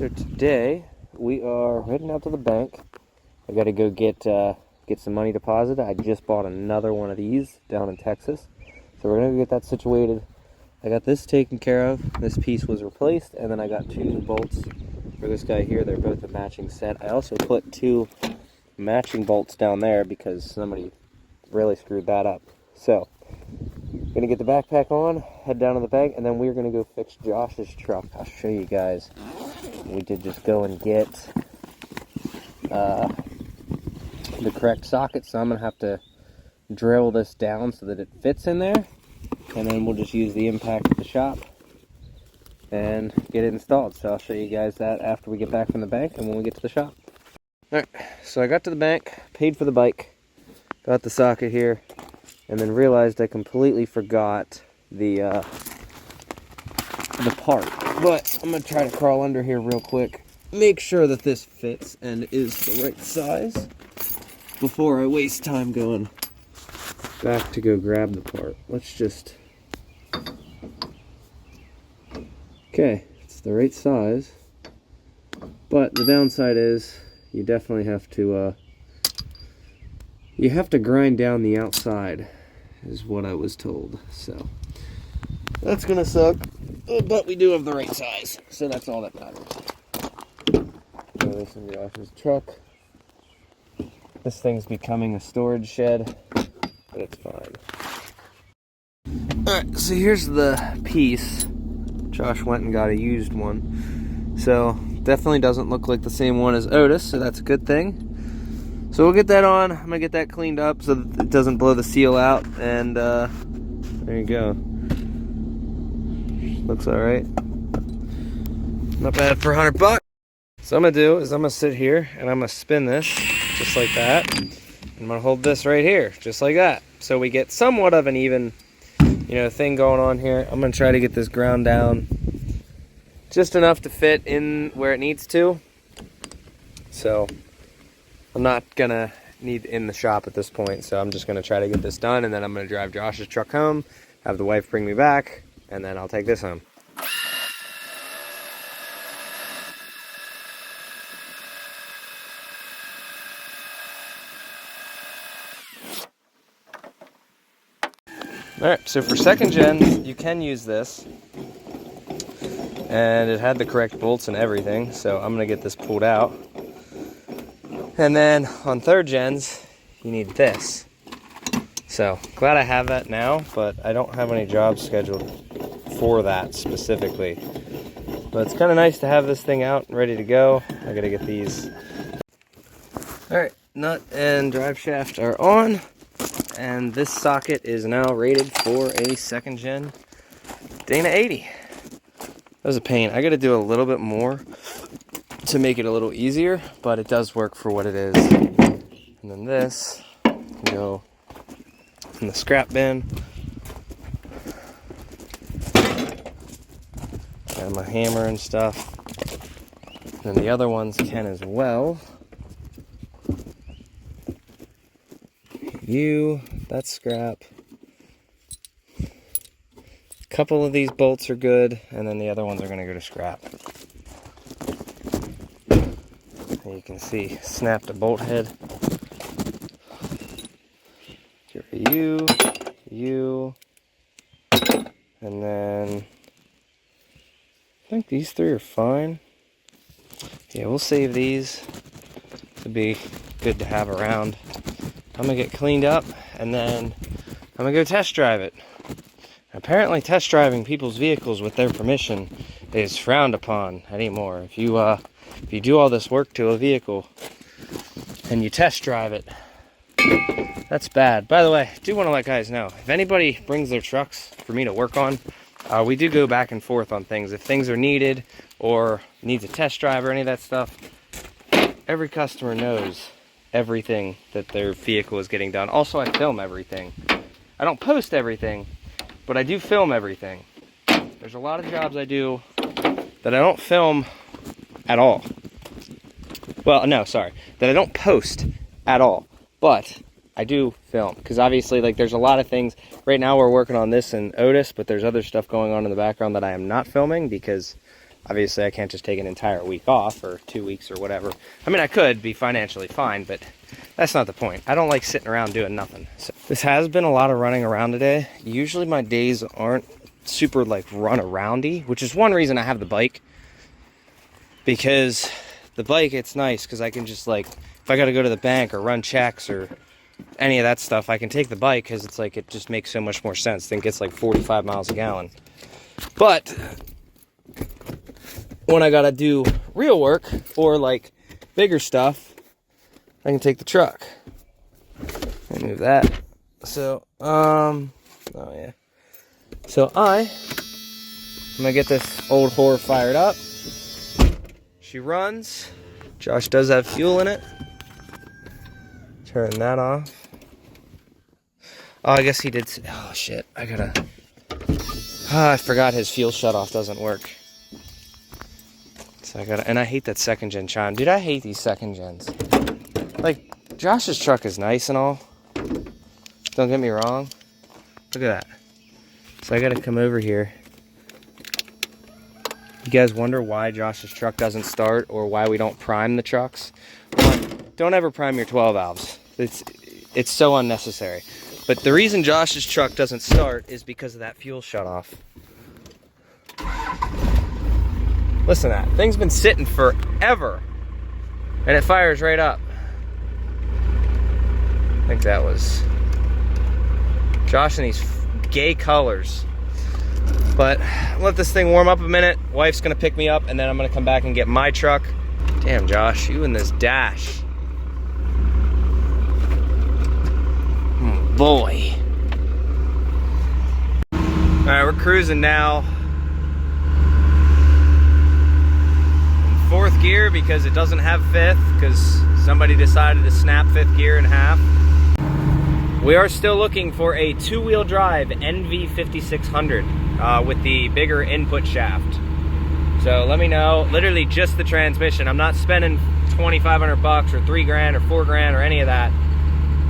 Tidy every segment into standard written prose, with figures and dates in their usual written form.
so today we are heading out to the bank. I got to go get some money deposited. I just bought another one of these down in Texas, so we're gonna get that situated. I got this taken care of. This piece was replaced, and then I got 2 new bolts for this guy here. They're both a matching set. I also put 2 matching bolts down there because somebody really screwed that up. So gonna get the backpack on, head down to the bank, and then we're gonna go fix Josh's truck. I'll show you guys. We did just go and get the correct socket, so I'm gonna have to drill this down so that it fits in there, and then we'll just use the impact at the shop and get it installed. So I'll show you guys that after we get back from the bank and when we get to the shop. Alright, so I got to the bank, paid for the bike, got the socket here, and then realized I completely forgot the part. But I'm going to try to crawl under here real quick, make sure that this fits and is the right size before I waste time going back to go grab the part. Let's just... Okay, it's the right size, but the downside is you definitely have to grind down the outside, is what I was told. So that's gonna suck, but we do have the right size, so that's all that matters. Throw this in Josh's truck. This thing's becoming a storage shed, but it's fine. Alright, so here's the piece. Josh went and got a used one, so definitely doesn't look like the same one as Otis, so that's a good thing. So we'll get that on. I'm gonna get that cleaned up so that it doesn't blow the seal out, and there you go. Looks all right. Not bad for $100 bucks. So I'm gonna do is I'm gonna sit here and I'm gonna spin this just like that. I'm gonna hold this right here just like that, so we get somewhat of an even, thing going on here. I'm gonna try to get this ground down just enough to fit in where it needs to. So I'm not gonna need in the shop at this point, so I'm just gonna try to get this done, and then I'm gonna drive Josh's truck home, have the wife bring me back, and then I'll take this home. Alright, so for second gen, you can use this, and it had the correct bolts and everything, so I'm gonna get this pulled out. And then on third gens, you need this. So glad I have that now, but I don't have any jobs scheduled for that specifically. But it's kind of nice to have this thing out and ready to go. I gotta get these. Alright, nut and drive shaft are on, and this socket is now rated for a second gen Dana 80. That was a pain. I gotta do a little bit more to make it a little easier, but it does work for what it is. And then this can go in the scrap bin. And my hammer and stuff. And the other ones can as well. That's scrap. A couple of these bolts are good, and then the other ones are going to go to scrap. And you can see, snapped a bolt head. Here for you, and then I think these 3 are fine. Yeah, we'll save these to be good to have around. I'm gonna get cleaned up, and then I'm gonna go test drive it. Apparently test driving people's vehicles with their permission is frowned upon anymore. If you do all this work to a vehicle and you test drive it, that's bad. By the way, I do want to let guys know, if anybody brings their trucks for me to work on, we do go back and forth on things. If things are needed or needs a test drive or any of that stuff, every customer knows everything that their vehicle is getting done. Also, I film everything. I don't post everything, but I do film everything. There's a lot of jobs I do that I don't film at all. Well, no, sorry. That I don't post at all. But I do film. Because obviously, there's a lot of things. Right now we're working on this in Otis, but there's other stuff going on in the background that I am not filming because Obviously, I can't just take an entire week off or 2 weeks or whatever. I mean, I could be financially fine, but that's not the point. I don't like sitting around doing nothing. So this has been a lot of running around today. Usually my days aren't super like run aroundy, which is one reason I have the bike. Because the bike, it's nice because I can just like, if I got to go to the bank or run checks or any of that stuff, I can take the bike because it's like, it just makes so much more sense. I think it's like 45 miles a gallon. But when I gotta do real work or like bigger stuff, I can take the truck. Let me move that. So, oh yeah. So I'm gonna get this old whore fired up. She runs. Josh does have fuel in it. Turn that off. Oh, I guess he did. Oh shit, I gotta. I forgot his fuel shutoff doesn't work. So I gotta, and I hate that second gen chime. Dude, I hate these second gens. Like, Josh's truck is nice and all. Don't get me wrong. Look at that. So I gotta come over here. You guys wonder why Josh's truck doesn't start or why we don't prime the trucks? One, don't ever prime your 12 valves. It's so unnecessary. But the reason Josh's truck doesn't start is because of that fuel shutoff. Listen to that. Thing's been sitting forever. And it fires right up. I think that was Josh in these gay colors. But let this thing warm up a minute. Wife's gonna pick me up and then I'm gonna come back and get my truck. Damn, Josh, you and this dash. Boy. All right, we're cruising now. In fourth gear because it doesn't have fifth, because somebody decided to snap fifth gear in half. We are still looking for a two-wheel drive NV 5600 with the bigger input shaft. So let me know, literally just the transmission. I'm not spending 2,500 bucks or $3 grand or $4 grand or any of that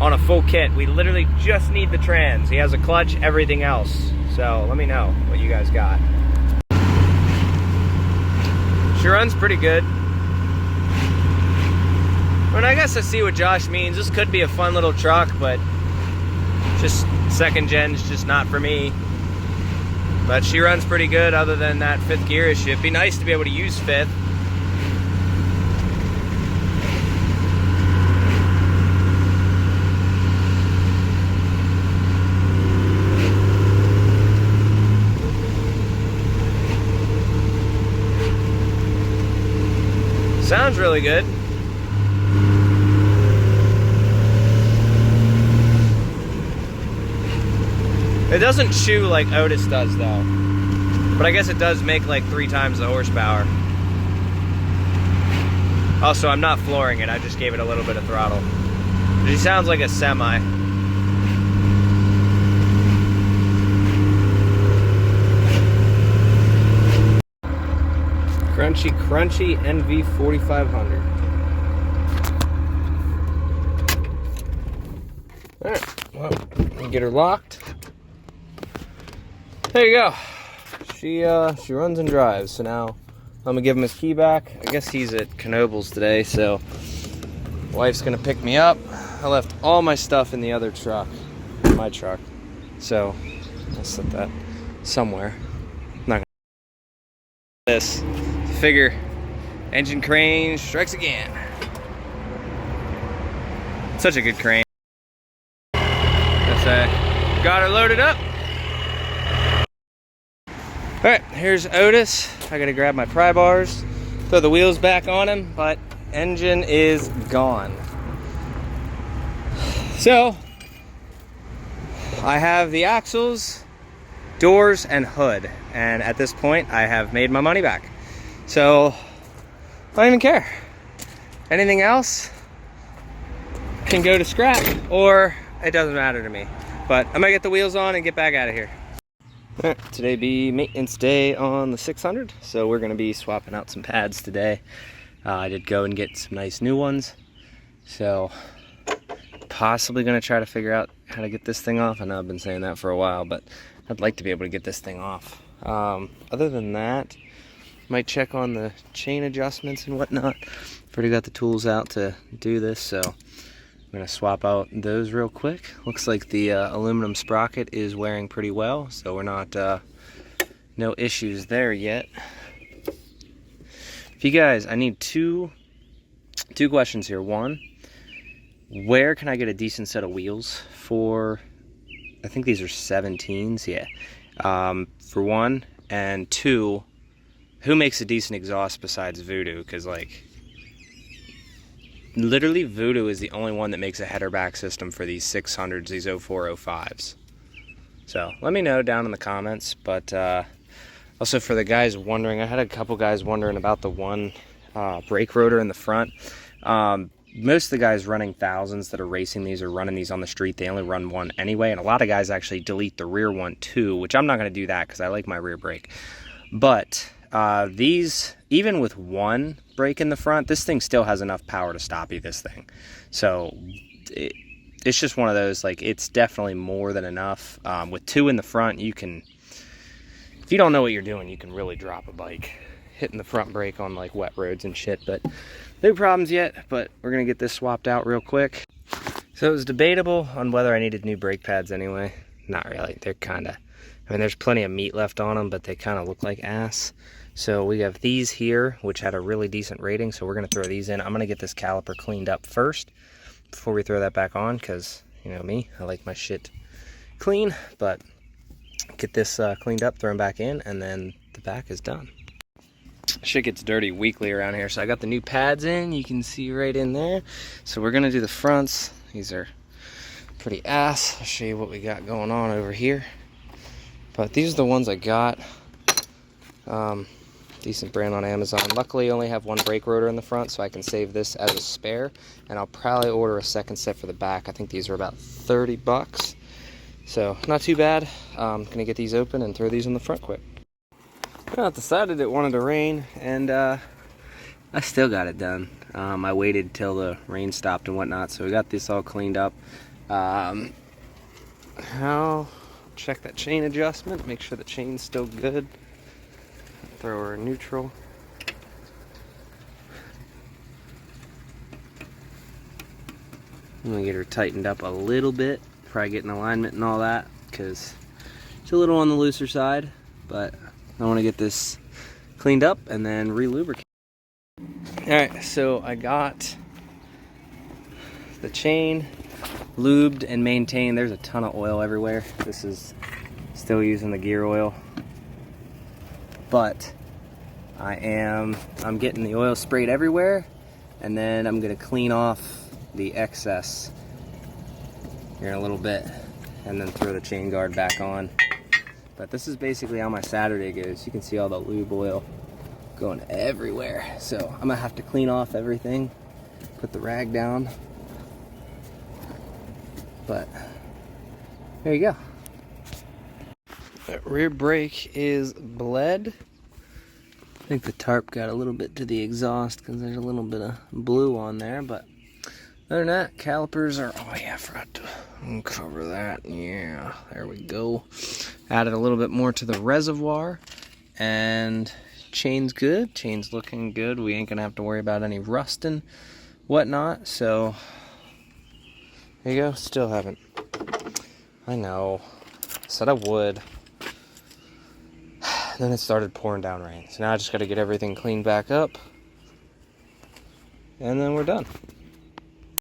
on a full kit. We literally just need the trans. He has a clutch, everything else. So let me know what you guys got. She runs pretty good. I mean, I guess I see what Josh means. This could be a fun little truck, but just second gen's just not for me. But she runs pretty good other than that fifth gear issue. It'd be nice to be able to use fifth. Sounds really good. It doesn't chew like Otis does though. But I guess it does make like 3 times the horsepower. Also, I'm not flooring it, I just gave it a little bit of throttle. But he sounds like a semi. Crunchy, crunchy NV 4500. Alright, well, let me get her locked. There you go. She runs and drives. So now I'm gonna give him his key back. I guess he's at Knobel's today, so wife's gonna pick me up. I left all my stuff in the other truck, my truck. So I'll set that somewhere. I'm not gonna this. Figure engine crane strikes again. Such a good crane. Got her loaded up. All right, here's Otis. I gotta grab my pry bars, throw the wheels back on him, but engine is gone. So I have the axles, doors, and hood, and at this point I have made my money back. So I don't even care. Anything else can go to scrap, or it doesn't matter to me. But I'm gonna get the wheels on and get back out of here. All right, today be maintenance day on the 600, so we're gonna be swapping out some pads today. I did go and get some nice new ones, so possibly gonna try to figure out how to get this thing off. I know I've been saying that for a while, but I'd like to be able to get this thing off. Other than that, Might check on the chain adjustments and whatnot. Already got the tools out to do this, so I'm gonna swap out those real quick. Looks like the aluminum sprocket is wearing pretty well, so we're not no issues there yet. If you guys, I need two questions here. One, where can I get a decent set of wheels for? I think these are 17s, yeah. For one, and two, who makes a decent exhaust besides Voodoo? Because like, literally Voodoo is the only one that makes a header back system for these 600s, these 0405s. So let me know down in the comments. But also for the guys wondering, I had a couple guys wondering about the one brake rotor in the front. Most of the guys running thousands that are racing these or running these on the street, they only run one anyway, and a lot of guys actually delete the rear one too, which I'm not going to do that because I like my rear brake. But these, even with one brake in the front, this thing still has enough power to stop you, this thing. So it's just one of those, like, it's definitely more than enough. With two in the front, you can, if you don't know what you're doing, you can really drop a bike hitting the front brake on like wet roads and shit. But no problems yet, but we're gonna get this swapped out real quick. So it was debatable on whether I needed new brake pads anyway. Not really. They're kind of, I mean, there's plenty of meat left on them, but they kind of look like ass. So we have these here, which had a really decent rating, so we're gonna throw these in. I'm gonna get this caliper cleaned up first before we throw that back on, because you know me, I like my shit clean. But get this cleaned up, throw them back in, and then the back is done. Shit gets dirty weekly around here, so I got the new pads in. You can see right in there. So we're gonna do the fronts. These are pretty ass. I'll show you what we got going on over here. But these are the ones I got. Decent brand on Amazon. Luckily I only have one brake rotor in the front, so I can save this as a spare, and I'll probably order a second set for the back. I think these are about 30 bucks, so not too bad. Gonna get these open and throw these in the front quick. Well, I decided it wanted to rain, and I still got it done. I waited till the rain stopped and whatnot, so we got this all cleaned up. I'll check that chain adjustment, make sure the chain's still good. Throw her in neutral. I'm gonna get her tightened up a little bit, probably get in alignment and all that, because it's a little on the looser side, but I want to get this cleaned up and then re-lubricate. Alright, so I got the chain lubed and maintained. There's a ton of oil everywhere. This is still using the gear oil, but I'm getting the oil sprayed everywhere, and then I'm gonna clean off the excess here in a little bit and then throw the chain guard back on. But this is basically how my Saturday goes. You can see all the lube oil going everywhere. So I'm gonna have to clean off everything, put the rag down. But there you go. That rear brake is bled. I think the tarp got a little bit to the exhaust because there's a little bit of blue on there, but other than that, calipers are, oh yeah, I forgot to uncover that. Yeah, there we go. Added a little bit more to the reservoir, and chain's good. Chain's looking good. We ain't gonna have to worry about any rust and whatnot. So there you go. Still haven't. I know. Said I would. Then it started pouring down rain. So now I just got to get everything cleaned back up, and then we're done.